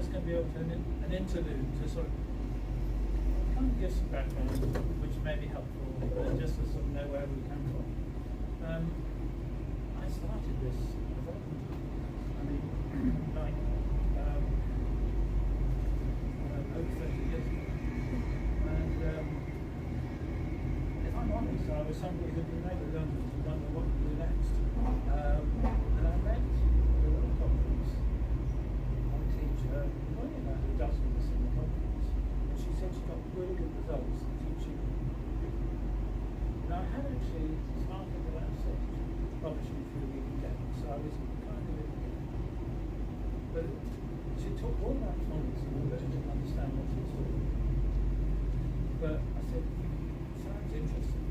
just going to be able to an interlude to sort of kind of give some background, which may be helpful, just to sort of know where we come from. I started this development. I mean, like over 30 years ago, and if I'm honest, I was somebody who didn't make redundant and wonder what to do next. And I met a lot of conference, one teacher, only about a dozen of us in the conference, and she said she got really good results teaching. Now I had actually started at that stage publishing a few reading games, so I was kind of in the game. But she talked all about phonics and all that, I didn't understand what she was doing. But I said, sounds interesting.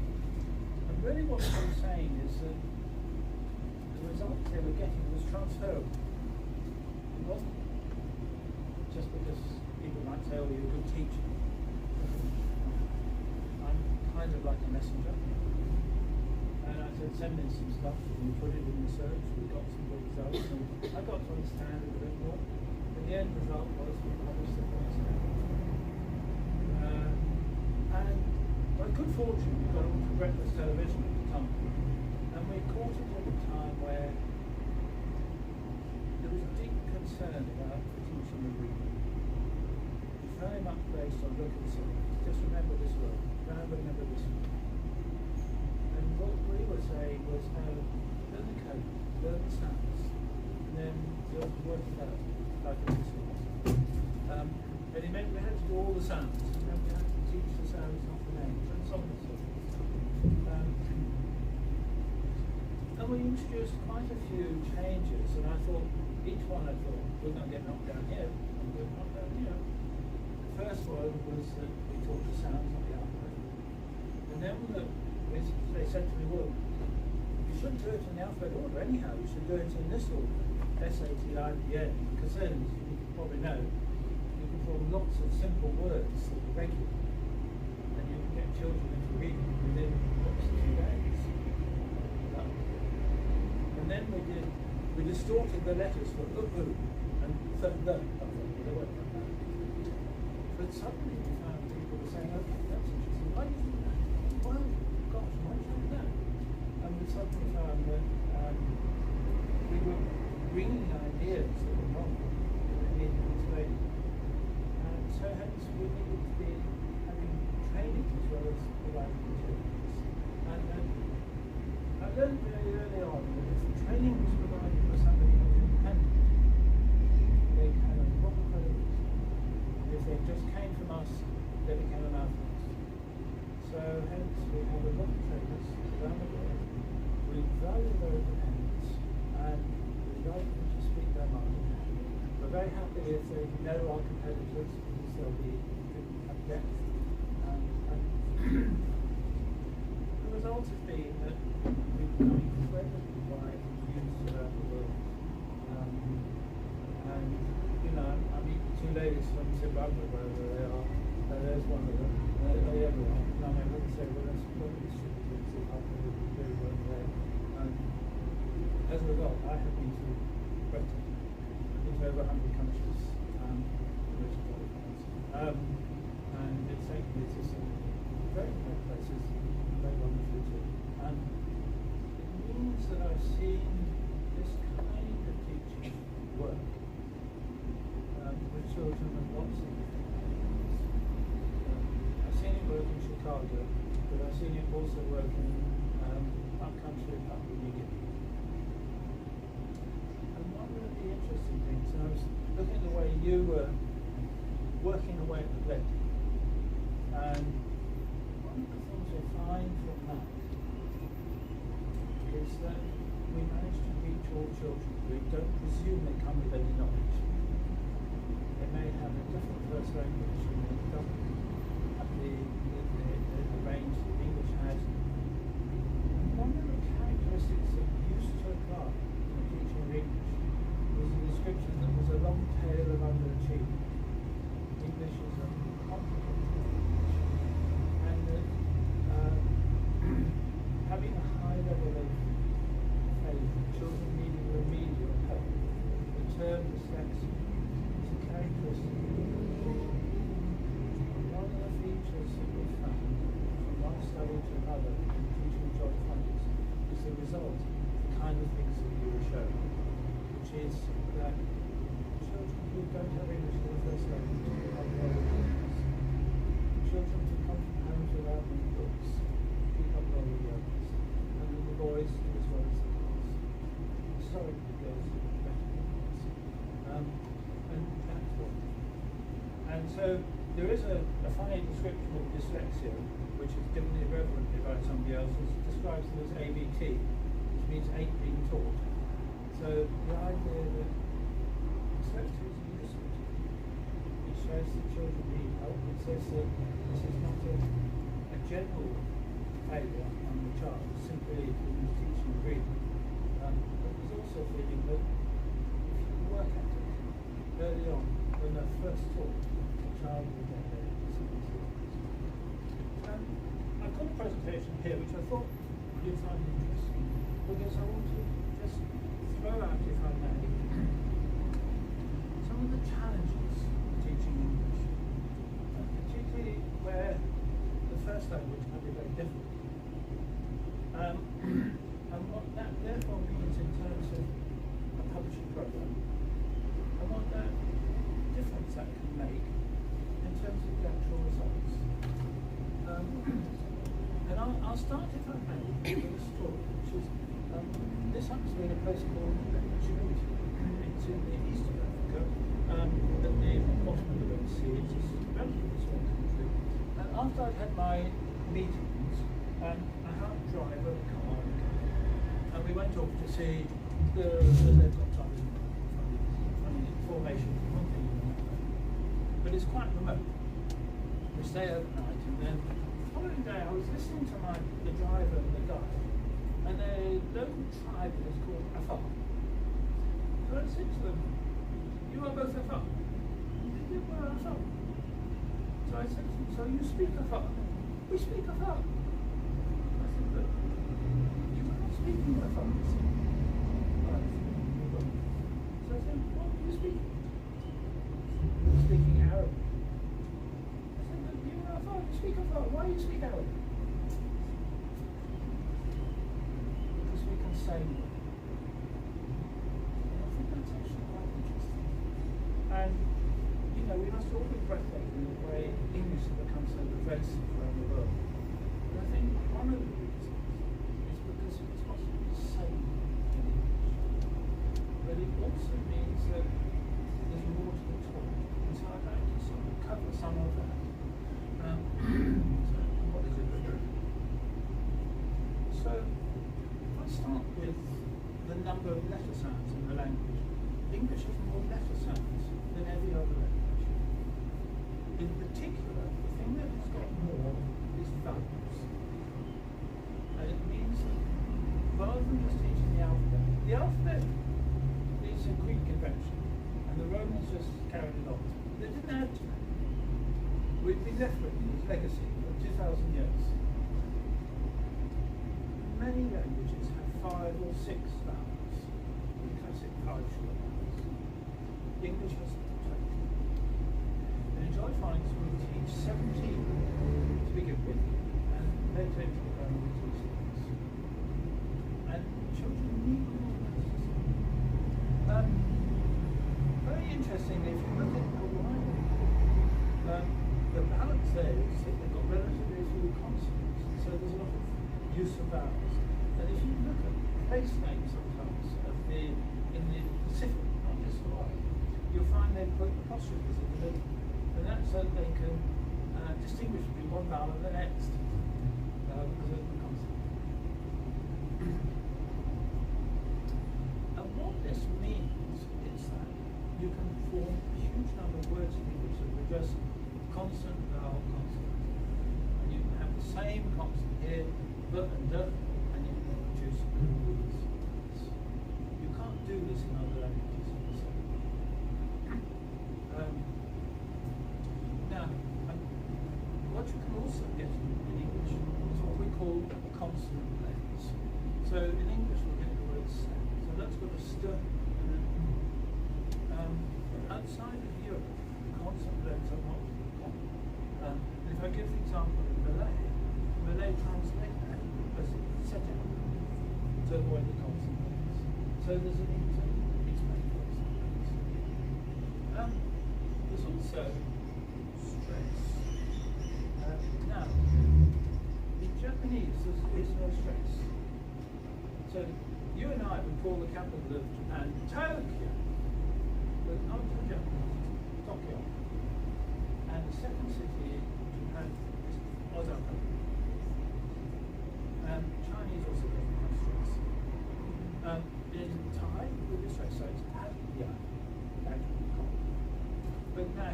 And really what she was saying is that the results they were getting was transferable. It wasn't just because people might say, oh, you're a good teacher. I'm kind of like a messenger. And I said, send in some stuff, and we put it in research, we got some good results, and I got to understand it a bit more. And the end result was we published the first game. And by good fortune, we got on to breakfast television at the time. And we caught it at a time where there was deep concern about the teaching of reading. It's very much based on look and see. Just remember this word, remember this word. And what we were saying was, learn the code, learn the sounds, and then learn to work it out, like in this course. And it meant we had to do all the sounds, and then we had to teach the sounds, not the names, and so on and so forth. And we introduced quite a few changes, and I thought, each one I thought, we're going to get knocked down here, and we're going to knock down here. The first one was that we taught the sounds, not the alphabet. And then they said to me, well, you shouldn't do it in the alphabet order anyhow, you should do it in this order, S-A-T-I-P-N, because then, as you probably know, you can form lots of simple words that are regular, and you can get children into reading within lots of 2 days. And then we distorted the letters for and but suddenly we found people were saying, okay, that's interesting, why do you do that? Well, gosh, why do you do that? And we suddenly found that we were bringing ideas that were wrong that needed explaining. And so hence we needed to be having training as well as providing materials. And I learned very early on that if the training was provided for somebody who was independent, they had a lot of credibility. If they just came from us, they became a mouthpiece. So hence we have a lot of trainers around the world with very, very independence, and we like them to speak their mind. We're very happy if they know our competitors, because they'll be at depth. The result has been that we've become incredibly wide used around the world. And you know, I meet 2 ladies from Zimbabwe, wherever they are. There's one of them. They everyone. And I would say, well, that's probably distributed in Zimbabwe, very well there. And as a result, I have been to Britain. I've been to over 100 countries, which is very nice. And it's taken me to some very great places, very wonderful too. And it means that I've seen this kind of teaching work with children of lots of different ages. I've seen it work in Chicago, but I've seen it also work in upcountry in Papua New Guinea. And one of the interesting things, and I was looking at the way you were working away at the blend, and one of the things we find from that is that we manage to reach all children. We don't presume they come with any knowledge. They may have a different first language, and they don't have the range that English has. And one of the characteristics that used to apply in the teaching of English was the description that was a long tail of underachievement. English is a complicated language, and that having a high level of faith, children needing remedial help, the term dyslexia so there is a funny description of dyslexia, which is given irreverently by somebody else, which describes it as ABT, which means ain't being taught. So the idea that dyslexia is useful. It shows that children need help. It says that this is not a general failure on the child, simply in teaching and reading. But there's also a feeling that if you work at it early on, when they're first taught, the child will get there. I've got a presentation here which I thought you'd find interesting, because I want to just throw out, if I may, some of the challenges of teaching English, particularly where the first language can be very difficult. And what that therefore means in terms of a publishing program, and what that difference that can make in terms of the actual results. And I'll start, if I may, with a story, which is this happens to be in a place called Djibouti. It's in the east of Africa, at the bottom of the Red Sea. It's a relatively small country. And after I'd had my meetings, I helped drive a car, and we went off to see they've got some funny formation, one thing, but it's quite remote. We stay overnight, and then the following day I was listening to the driver and the guide, and a local tribe is called Afar. So I said to them, "You are both Afar?" They said, "We're Afar." So I said to them, "So you speak Afar?" "We speak Afar." I said, "But you are not speaking Afar." He said, "Right." So I said, "What do you speak?" "I'm speaking Arabic." I said, "But you are Afar, you speak Afar. Why do you speak Arabic?" Because we can say more. And I think that's actually quite interesting. And, you know, we must all be breathtaking in the way English has become so pervasive around the world. And I think one of the reasons is because it's possible to say more in English. But it also means that there's more to the talk. And so I'd like to sort of cover some of that. So what is it we're doing? So let's start with the number of letter sounds in the language. English has more letter sounds than every other language. In particular, the thing that has got more is vowels. And it means that rather than just teaching the alphabet is a Greek invention, and the Romans just carried it on. They didn't add to it. We've been left with this legacy for 2,000 years. Many languages have 5 or 6 vowels, the classic 5 short vowels. English has 20. And in Jolly Phonics we teach 17 to begin with, and later into the program we teach 6. And children need more letters. Very interestingly, if you look at Hawaii, the balance there is that they've got relatively few consonants, so there's a lot of use of vowels. And if you look at place names sometimes in the Pacific, not just Hawaii, you'll find they put apostrophes in the middle, and that's so they can distinguish between one vowel and the next because of the consonant. And what this means is that you can form a huge number of words in English that are just consonant, vowel, consonant. And you can have the same consonant here, but and and you can produce all these words. You can't do this in other languages. Now, what you can also get in English is what we call consonant blends. So in English we'll get the word stem. So that's got a st and an outside of Europe, consonant blends are not common. If I give the example in Malay translate that as set out to avoid the consonant blends. So there's a need to explain consonant blends. There's also stress. Now, in Japanese there is no stress. So you and I would call the capital of Japan Tokyo, but not in Japanese, Tokyo.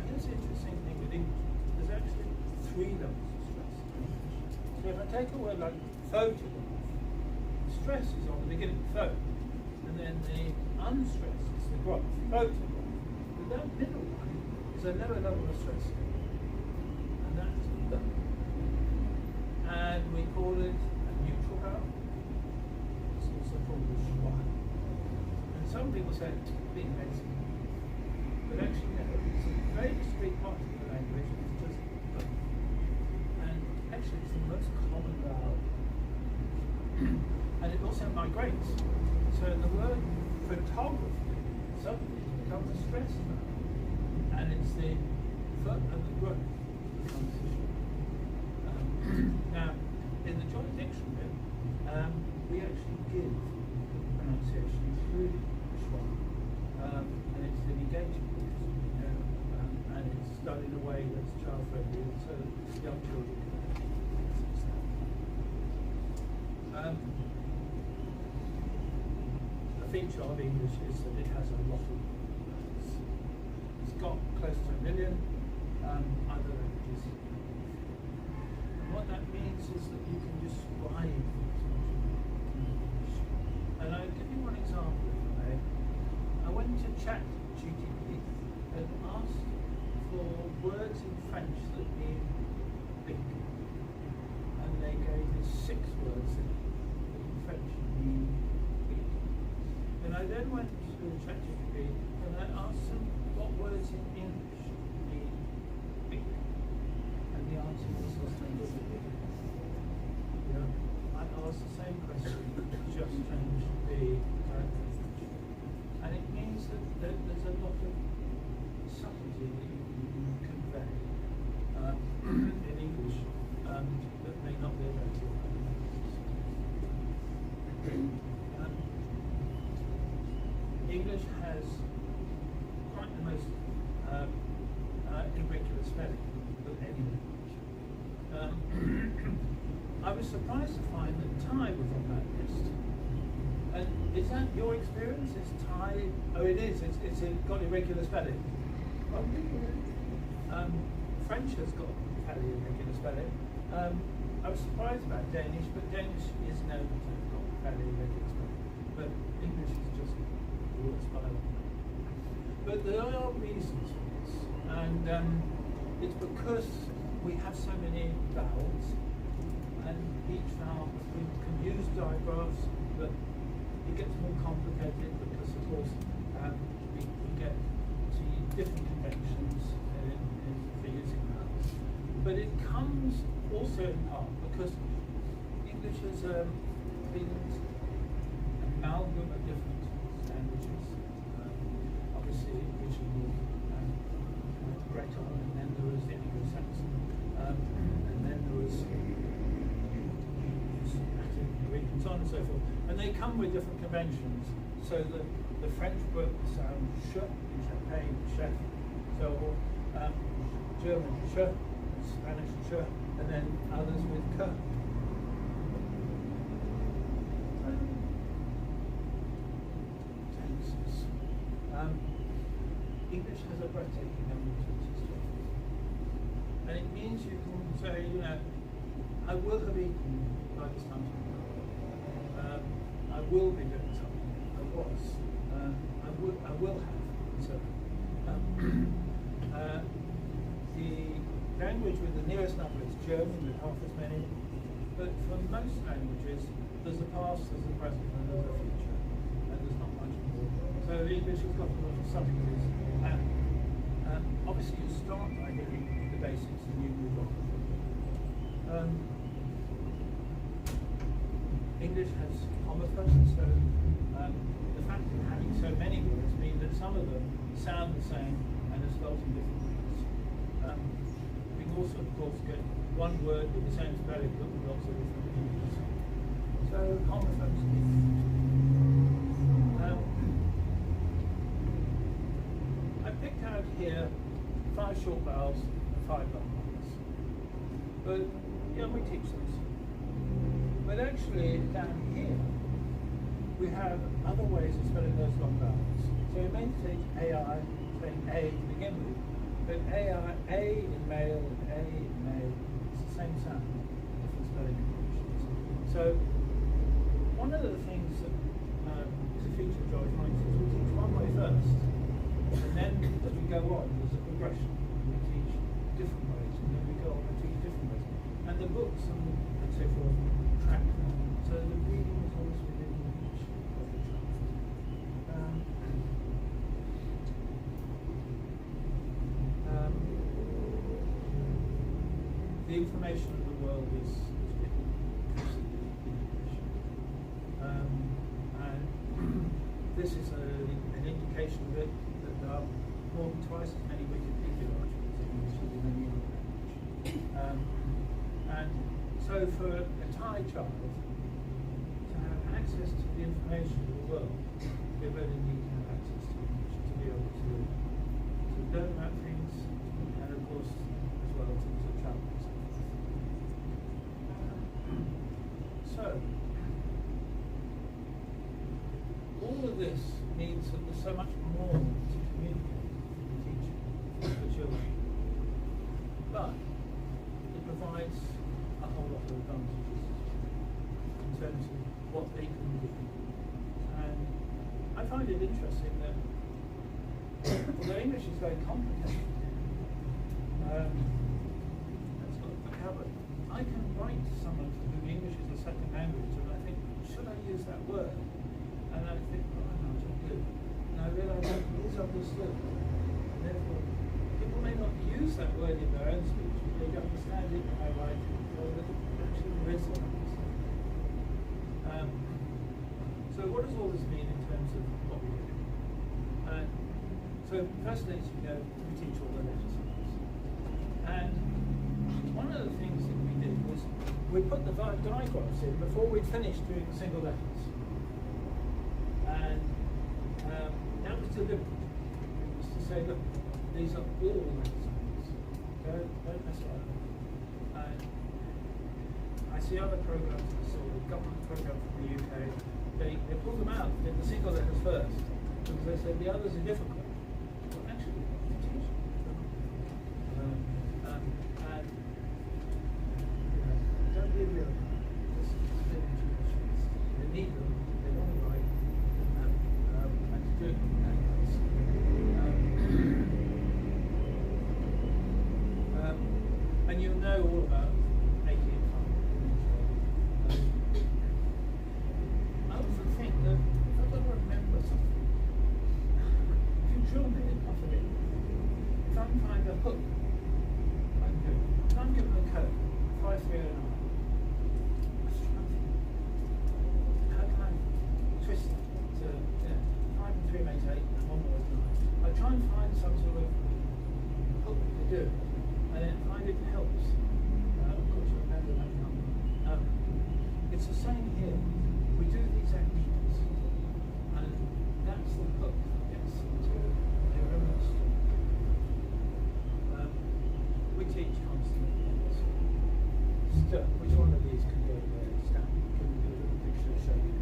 here's the interesting thing with English. There's actually 3 levels of stress. So if I take a word like photograph, stress is on the beginning, photo, and then the unstressed is the graph, photograph. But that middle one is a lower level of stress. And that's the. And we call it a neutral vowel. It's also called the schwa. And some people say it's being basic. But actually, no, it's a very discrete part of the language. It's just the. And actually, it's the most common vowel. And it also migrates. So the word photography suddenly becomes a stress vowel. And it's the foot and the growth becomes the schwa. Now, in the Jolly Dictionary, we actually give pronunciation through schwa, and it's the negative use, and it's done in a way that's child-friendly, so young children can understand. A feature of English is that it has a lot of words. It's got close to 1 million other languages. What that means is that you can describe things much more in English. And I'll give you one example, if I may. I went to ChatGPT and asked for words in French that mean big. And they gave me 6 words that in French mean big. And I then went to ChatGPT and I asked them what words in English mean big. And the answer was I asked the same question, just change the character. And it means that there's a lot of subtlety that you can convey in English that may not be available in other languages. English has quite the most irregular spelling of any language. I was surprised to find that Thai was on that list. And is that your experience? Is Thai? Oh, it is. It's got irregular spelling. French has got fairly irregular spelling. I was surprised about Danish, but Danish is known to have got fairly irregular spelling. But English is just the worst by a long way. But there are reasons for this, and it's because we have so many vowels. And each vowel, we can use digraphs, but it gets more complicated because, of course, we get to different conventions for using vowels. But it comes also in part because English has been an amalgam of different languages. Obviously, originally Breton, and then there was the Anglo-Saxon, and then there was Greek and so on and so forth, and they come with different conventions. So the French word sound sh in champagne, chef, so German sh, Spanish ch, and then others with k. Tenses. English has a breathtaking number of tenses, and it means you can say, I will have eaten by this time tomorrow. I will be doing something. I was. I will have. So, the language with the nearest number is German, with half as many. But for most languages, there's a past, there's a present, and there's a future, and there's not much more. So English has got a lot of subtleties, and obviously you start by getting the basics, and you move on. English has homophones, so the fact of having so many words means that some of them sound the same and are spelled in different ways. We can also, of course, get one word with the same spelling but with lots of different meanings. So homophones. I picked out here 5 short vowels and 5 long ones. But we teach this. But actually, down here, we have other ways of spelling those long vowels. So you may take AI, saying A to begin with, But A in male and A in male, it's the same sound, different spelling conditions. So one of the things that is a feature of Jolly Phonics is we teach one way first, and then as we go on, there's a progression. We teach different ways, and then we go on and teach different ways. And the books and so forth track that. So the reading is always within each of the tracks. The information of the world is written constantly in English. And this is an indication that there are more than twice as many Wikipedia articles in English as in any other language. And so for a Thai child to have access to the information of the world, they really need to have access to English to be able to learn about things, and of course as well to travel. So all of this means that there's so much more to communicate and teach for children, but it provides a whole lot of advantages in terms of what they can do. And I find it interesting that although English is very complicated, it's got vocabulary. I can write to someone for whom English is a second language, and I think, should I use that word? And I think, oh, no, I don't do. And I realise that it is understood. And therefore, people may not use that word in their own speech, but they understand it when I write it, or that it actually there is an understanding. So what does all this mean in terms of what we do? So firstly, as you know, we teach all the letter signs. And one of the things that we did was we put the diagrams in before we'd finished doing the single letters. And that was deliberate. It was to say, look, these are all letter signs. Don't mess around. And I see other programs, I saw the government program from the UK, they pulled them out, did the single letters first, because they said the others are difficult. Well, actually, they teach them. And don't be real. Just spin intuitions. They need them, they want to write, and to do it in that case. And you'll know all about making it fun. I often think that if I've got to remember something, if you drill me enough of it, if I can find a hook, I can do it. If I'm given a code, 5, 3, 9, let's try and think, how can I twist it to 5 and 3 makes 8, and 1 more is 9. I try and find some sort of hook to do it, and then find it helps. Of course, you remember that number. It's the same here. We do these actions, and that's the hook that gets into the remembrance. We teach constantly. Which one of these can go there? Stand. Can we do a little picture to show you?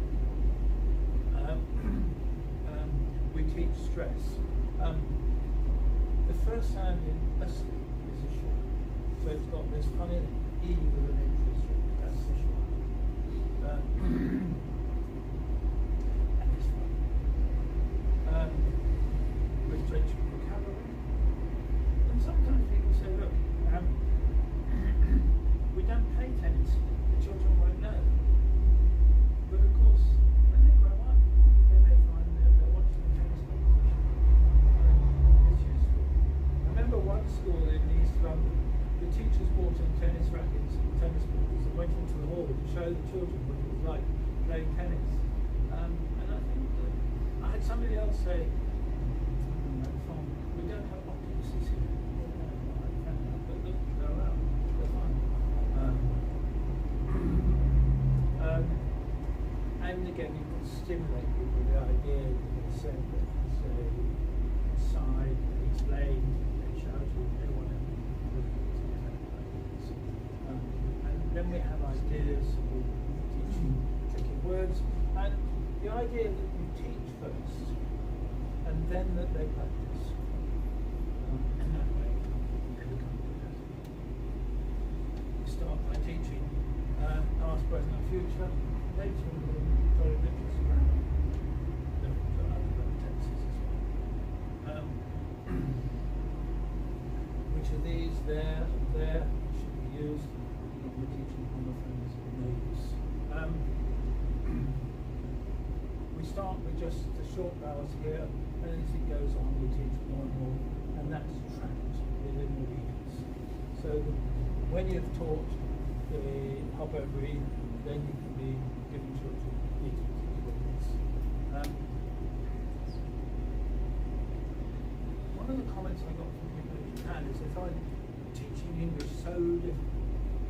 We teach stress. The first sound in asleep is a schwa. So it's got this funny E with an interest rate. That's the schwa. And it's fun. We teach vocabulary. And sometimes people say, look, we don't play tennis. The children won't know. But of course, when they grow up, they may find that they're watching a tennis competition. It's useful. I remember one school in East London, the teachers brought in tennis rackets and tennis balls and went into the hall to show the children what it was like playing tennis. And I think that I had somebody else say, we don't have occupancies here. But look, they're around. They're fine. And again, you can stimulate people with the idea that they said that say side, explain, they shouted, they want to and then we have ideas, we teach tricky words, and the idea that you teach first and then that they practice. In that way, each of these there and there should be used when we're teaching homophones and names. We start with just the short vowels here, and as it goes on, we teach more and more, and that's trapped within the regions. So when you've taught the hop over E, then you can be giving children these particular words. One of the comments I got from people in Japan is they find teaching English so difficult.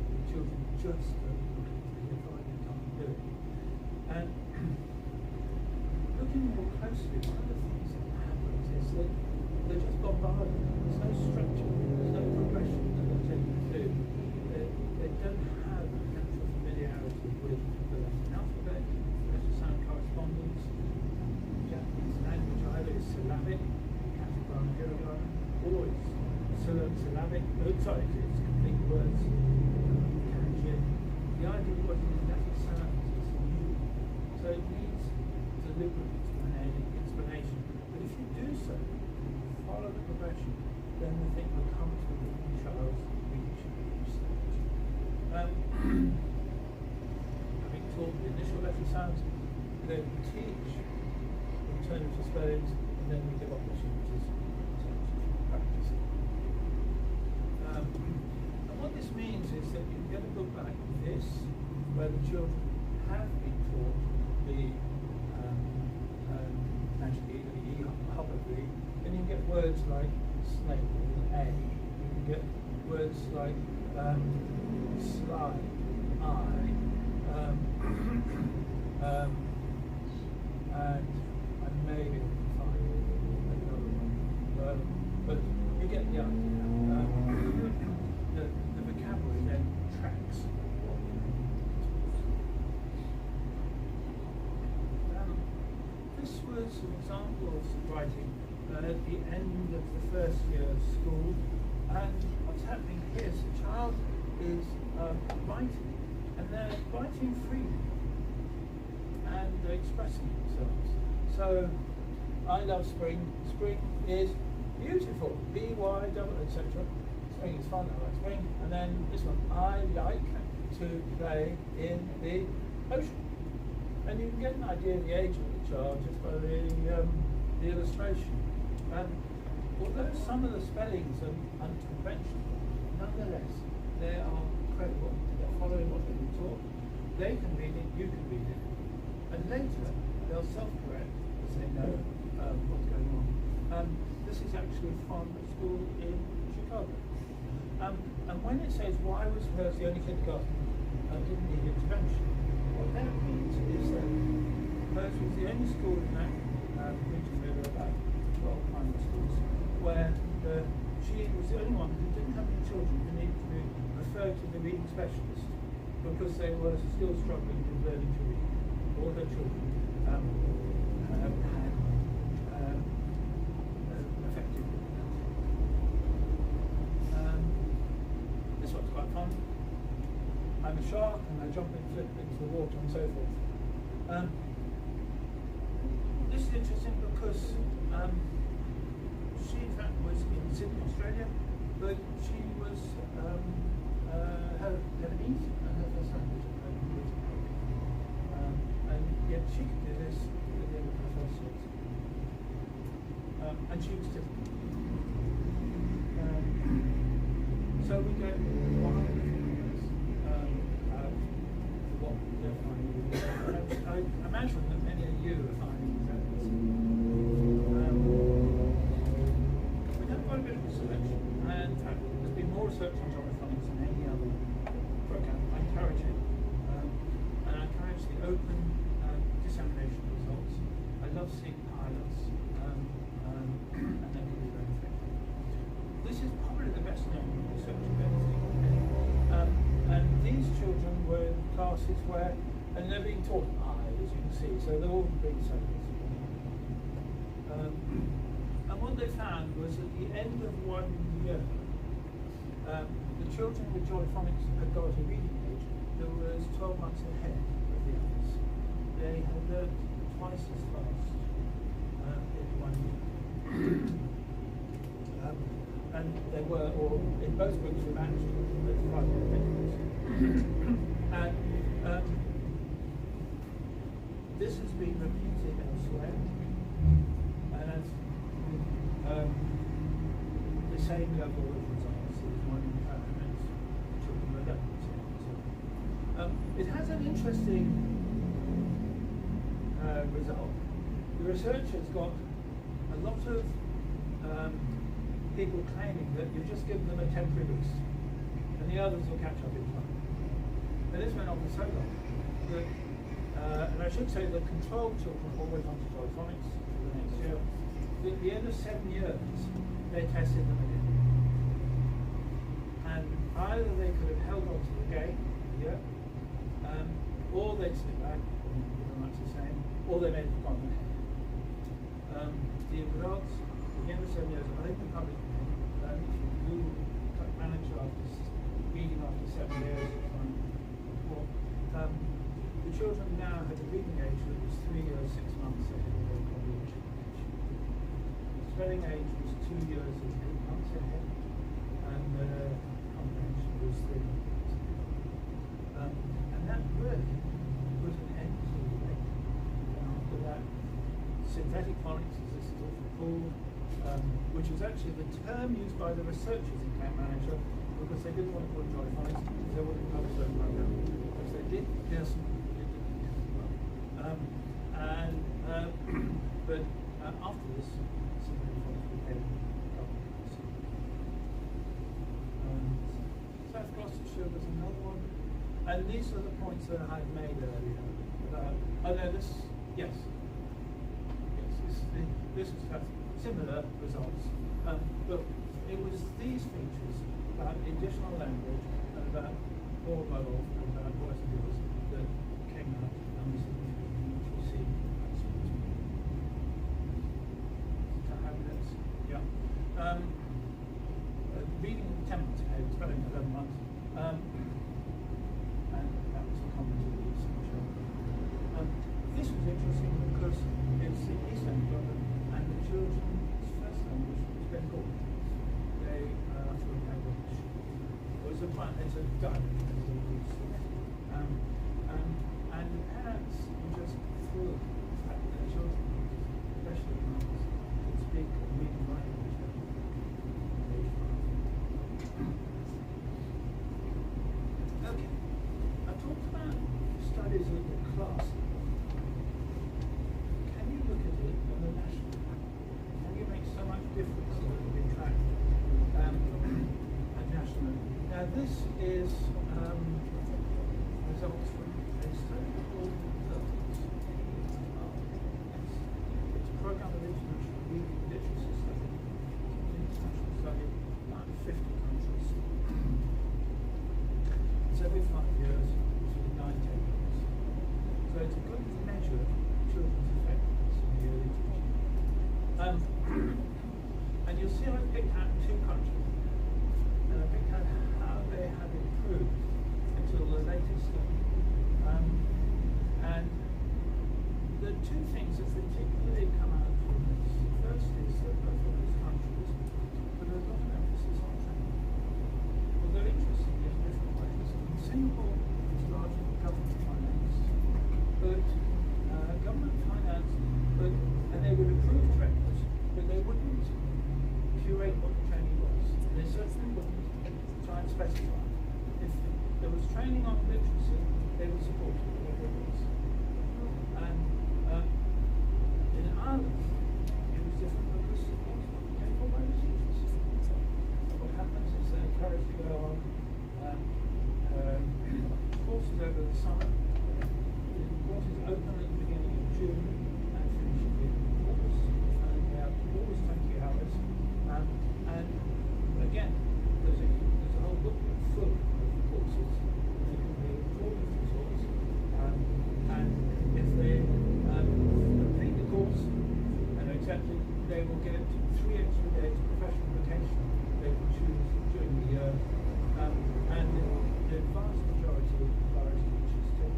The children just don't want it, they find they can't do it. And looking more closely, one of the things that happens is that they're just bombarded. There's no structure, there's no progression that they're taken through. They don't have a natural familiarity with the Latin alphabet, letter sound correspondence. Japanese language either is syllabic, categorized, hiragana, or it's syllabic. It's complete words. Kanji. The idea of working in Latin sounds is new. So it needs deliberate explanation. But if you do so, follow the progression, then the thing will come to the child's reach stage. Having taught the initial letter sounds, then teach alternative spellings, and then we give opportunities to practice. And what this means is that you get a book like this, where the children have been taught the naturally the hopperly, and you get words like snake with A. You can get words like slide, I, and maybe we can find another one. But you get the idea. The vocabulary then tracks. This was an example of some writing at the end of the first year of school, and what's happening here is the child is writing, and they're writing freely, and they're expressing themselves. So, I love spring. Spring is beautiful. B-Y, double, etc. Spring is fun. I like spring. And then this one. I like to play in the ocean. And you can get an idea of the age of the child just by the illustration. Although some of the spellings are unconventional, nonetheless they are credible. They're following what they've been taught. They can read it, you can read it, and later they'll self-correct as they know what's going on. This is actually from a school in Chicago. And when it says why was hers the only kindergarten didn't need intervention, what that means is that hers was the only school in that region. There were about 12 primary schools where she was the only one who didn't have any children who needed to be referred to the reading specialist because they were still struggling with learning to read. All her children had affected. This one's quite fun. I'm a shark and I jump and flip into the water and so forth. This is interesting because she in fact was in Sydney, Australia, but she was Lebanese and her first language was English. And yet she could do this within her first years. And she was different. So we get one of the things what they're finding. I imagine that many of you are finding that we've done quite a bit of research, and in fact there's been more research on Jolly Phonics than any other program. I encourage it, and I encourage the open dissemination of results. I love seeing pilots, and they can be very effective. This is probably the best known research of anything. And these children were in classes where, and they're being taught I, as you can see, so they're all being sentences. And what they found was at the end of 1 year, the children with Jolly Phonics had got a reading age that was 12 months ahead of the others. They had learned twice as fast in 1 year. and they were, or in both groups were matched at 5-year intervals. And this has been repeated elsewhere, and as the same level of results as one in parents, children with epilepsy. It has an interesting result. The researchers got a lot of people claiming that you just give them a temporary boost and the others will catch up in time. And this went on for so long that, and I should say that controlled children all went on to Jolly Phonics for the next year. At the end of 7 years, they tested them again. And either they could have held on to the game, or they'd slip back, pretty much the same, or they may have gone ahead. The results, at the end of 7 years, I think the public, if you Google manager after reading after 7 years, the children now had a reading age that was 3 years, 6 months ahead of their comprehension age. The spelling age was 2 years and 8 months ahead, and their comprehension was 3 months ahead. And that really put an end to the debate. After that, synthetic phonics, as this is often called, which was actually the term used by the researchers in Camp Manager, because they didn't want to call it Jolly Phonics, because they wanted to publish their program, which they did. Pearson did well. But after this, synthetic phonics became government. South Gloucestershire was another one, and these are the points that I had made earlier. This was similar results, but it was these features about additional language and about more model and about voice and girls that came out and was significant, which you see. Reading 10 months ahead, spelling 11 months, and that was the comment of the researcher. This was interesting because it's the East End London, and the children's first language was Bengal. They actually had English. It's a dialect, and the parents were just thrilled with the fact that their children, especially mothers, could speak and read and write English. Okay, I talked about studies of the class. Can you look at it on the national level? Can you make so much difference that it will be tracked at national level? Now this is results from a study called it's a program of international reading literacy study. It's an international study in about 50 countries. It's every 5 years, usually 9-10 years. So it's a good measure of children's effectiveness in the early teaching. And you'll see I picked out 2 countries, and I picked out how they have improved until the latest study. And the 2 things that particularly come out from this. First is that both of these countries put a lot of emphasis on training. Well, they're interesting in different ways. In Singapore, it's largely government finance, and they would approve trainers, but they wouldn't curate what the training was. They certainly wouldn't try and specify. If there was training on literacy, they would support it, whatever it was. And in Ireland, it was different because it was paid for by the teachers. What happens is they encourage to go on courses over the summer. The courses open at the beginning of June and finish at the end of August. And they have always 20 hours. And again, there's a whole booklet full of courses. They can be all different sorts. And if they complete the course and are accepted, they will get 3 extra days professional vacation they can choose during the year. And the vast majority of Irish teachers take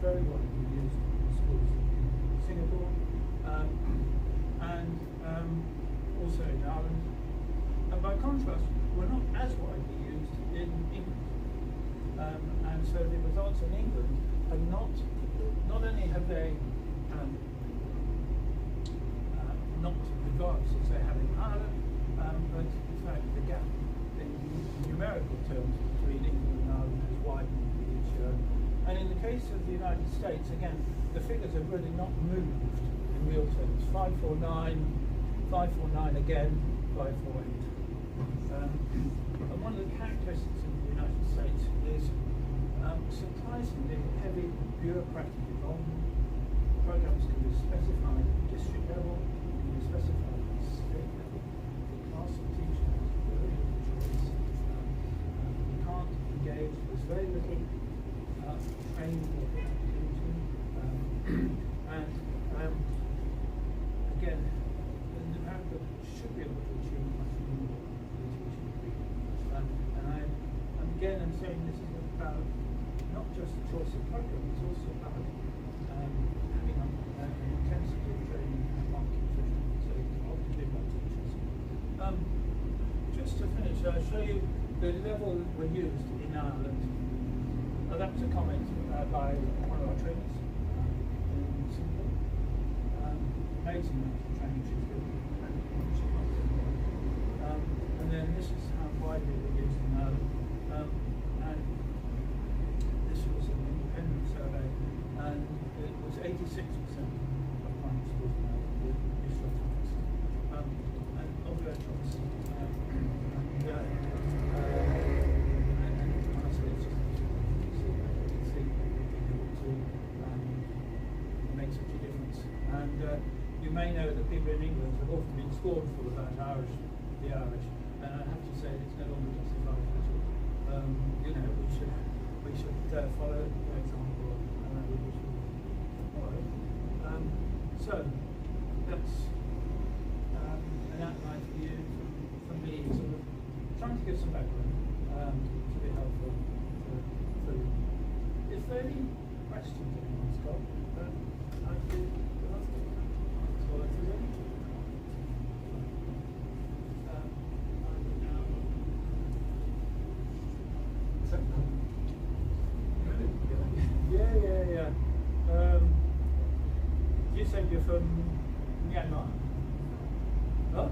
very widely used in schools in Singapore and also in Ireland. And by contrast, we're not as widely used in England. And so the results in England have not only have they not advanced as they have in Ireland, but in fact the gap in numerical terms between England and Ireland has widened each year. And in the case of the United States, again, the figures have really not moved in real terms. 549, 549 again, 548. And one of the characteristics of the United States is surprisingly heavy bureaucratic involvement. Programs can be specified at district level, can be specified at state level. The class of teachers has very little choice. You can't engage, there's very little training or activity. And again, in America should be able to achieve much more than teaching people. And again, I'm saying this is about not just the choice of program, it's also about having an intensity of training and market efficiency, so ultimately about teachers. Just to finish, I'll show you the level that we're used in Ireland. That was a comment by one of our trainers in Singapore. Amazing amount of training she's given, and then this is how widely we're used in Ireland. And this was an independent survey, and it was 86% of primary schools now with use of phonics, and of their choice. And honestly, it's just make such a difference. And you may know that people in England have often been scornful about the Irish, and I have to say it's no longer justified at all. You know, we should follow their example, and we should follow. So that's an outline for you from me, sort of trying to give some background to be helpful for you. If there are any questions anyone's got, I'd be delighted to answer if there's any. Yeah. You said you're from Myanmar? Oh?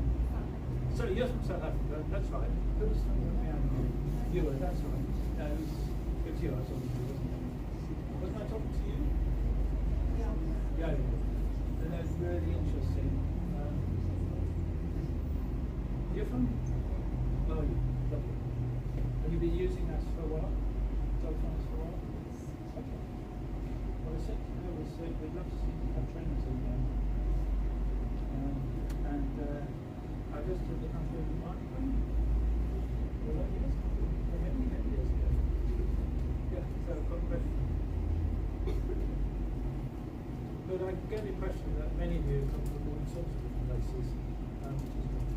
So you're from South Africa, that's right. Who was from Myanmar? You were, that's right. No, it was you I was talking to, wasn't it? Wasn't I talking to you? Yeah. And that's really interesting. You're from? Oh, you. Lovely. Have you been using us for a while? Jolly Phonics for a while? Okay. Well, I said to her, we'd love to see you have trainers in there. And I visited the country in March. Well, years ago. Many years ago. Yeah, so I've got a question. But I get the impression that many of you come from all sorts of different places, which is good.